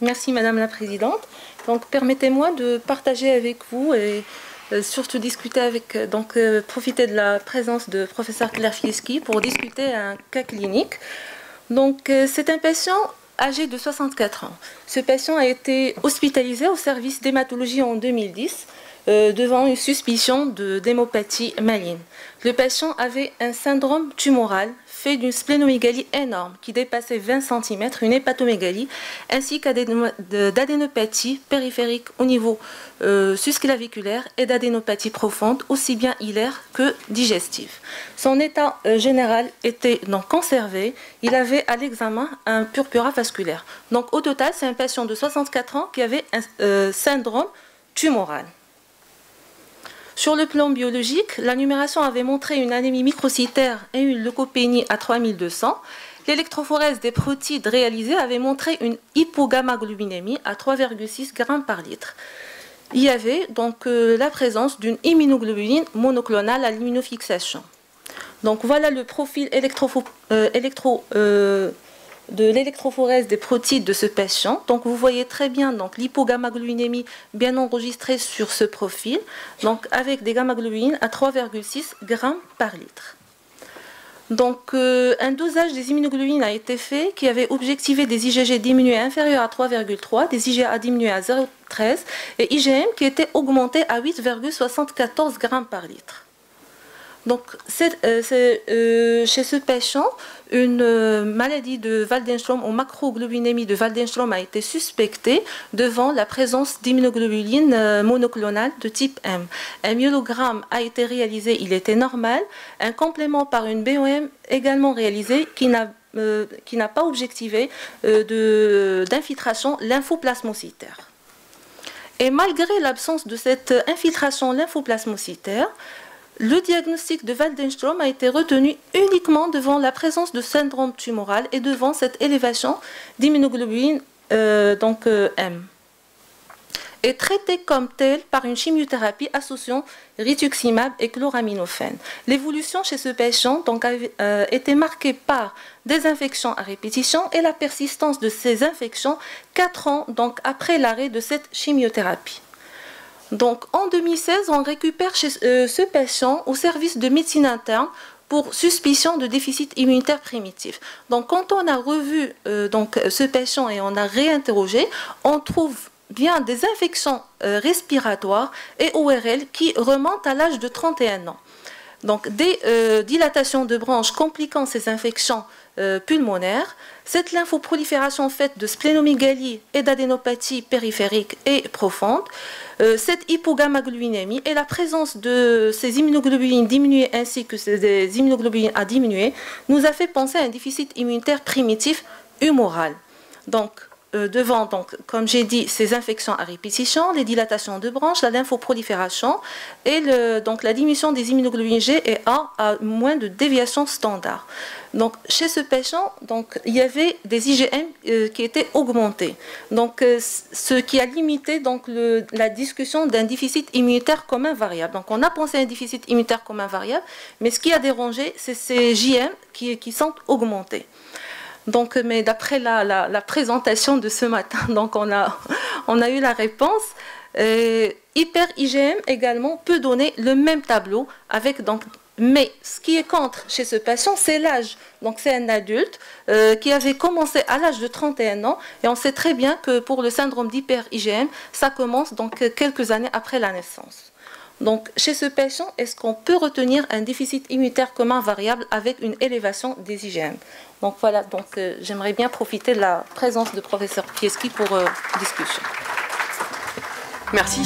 Merci Madame la Présidente. Donc permettez-moi de partager avec vous et surtout discuter avec, profiter de la présence de professeur Claire Fieschi pour discuter un cas clinique. Donc c'est un patient âgé de 64 ans. Ce patient a été hospitalisé au service d'hématologie en 2010 devant une suspicion d'hémopathie maligne. Le patient avait un syndrome tumoral fait d'une splénomégalie énorme qui dépassait 20 cm, une hépatomégalie, ainsi qu'adénopathie périphérique au niveau susclaviculaire et d'adénopathie profonde, aussi bien hilaire que digestive. Son état général était donc conservé. Il avait à l'examen un purpura vasculaire. Donc au total, c'est un patient de 64 ans qui avait un syndrome tumoral. Sur le plan biologique, la numération avait montré une anémie microcytaire et une leucopénie à 3200. L'électrophorèse des protides réalisée avait montré une hypogammaglobulinémie à 3,6 g par litre. Il y avait donc la présence d'une immunoglobuline monoclonale à l'immunofixation. Donc voilà le profil de l'électrophorèse des protides de ce patient. Donc vous voyez très bien l'hypogammaglobulinémie bien enregistrée sur ce profil, donc avec des gammaglobulines à 3,6 g par litre. Donc un dosage des immunoglobulines a été fait qui avait objectivé des IgG diminués inférieurs à 3,3, des IgA diminués à 0,13 et IgM qui était augmenté à 8,74 g par litre. Donc, chez ce patient, une maladie de Waldenström ou macroglobulinémie de Waldenström a été suspectée devant la présence d'immunoglobulines monoclonales de type M. Un myelogramme a été réalisé, il était normal. Un complément par une BOM également réalisé qui n'a pas objectivé d'infiltration lymphoplasmocytaire. Et malgré l'absence de cette infiltration lymphoplasmocytaire, le diagnostic de Waldenström a été retenu uniquement devant la présence de syndrome tumoral et devant cette élévation d'immunoglobuline M. Et traité comme tel par une chimiothérapie associant rituximab et chloraminophène. L'évolution chez ce patient a été marquée par des infections à répétition et la persistance de ces infections 4 ans après l'arrêt de cette chimiothérapie. Donc, en 2016, on récupère chez ce patient au service de médecine interne pour suspicion de déficit immunitaire primitif. Donc, quand on a revu ce patient et on a réinterrogé, on trouve bien des infections respiratoires et ORL qui remontent à l'âge de 31 ans. Donc, des dilatations de branches compliquant ces infections pulmonaires, cette lymphoprolifération faite de splénomégalie et d'adénopathie périphérique et profonde, cette hypogammaglobulinémie et la présence de ces immunoglobulines diminuées ainsi que ces immunoglobulines à diminuer nous a fait penser à un déficit immunitaire primitif humoral. Donc, devant, comme j'ai dit, ces infections à répétition, les dilatations de branches, la lymphoprolifération et la diminution des immunoglobulines G et A à moins de déviation standard. Donc, chez ce patient, il y avait des IgM qui étaient augmentés. Donc, ce qui a limité la discussion d'un déficit immunitaire commun variable. Donc, on a pensé à un déficit immunitaire commun variable, mais ce qui a dérangé, c'est ces JM qui sont augmentés. Donc, mais d'après la présentation de ce matin, on a eu la réponse. Hyper-IgM également peut donner le même tableau avec mais ce qui est contre chez ce patient, c'est l'âge. Donc c'est un adulte qui avait commencé à l'âge de 31 ans et on sait très bien que pour le syndrome d'hyper-IgM, ça commence quelques années après la naissance. Donc chez ce patient, est-ce qu'on peut retenir un déficit immunitaire commun variable avec une élévation des IgM? Donc voilà, j'aimerais bien profiter de la présence de professeur Fieschi pour discussion. Merci.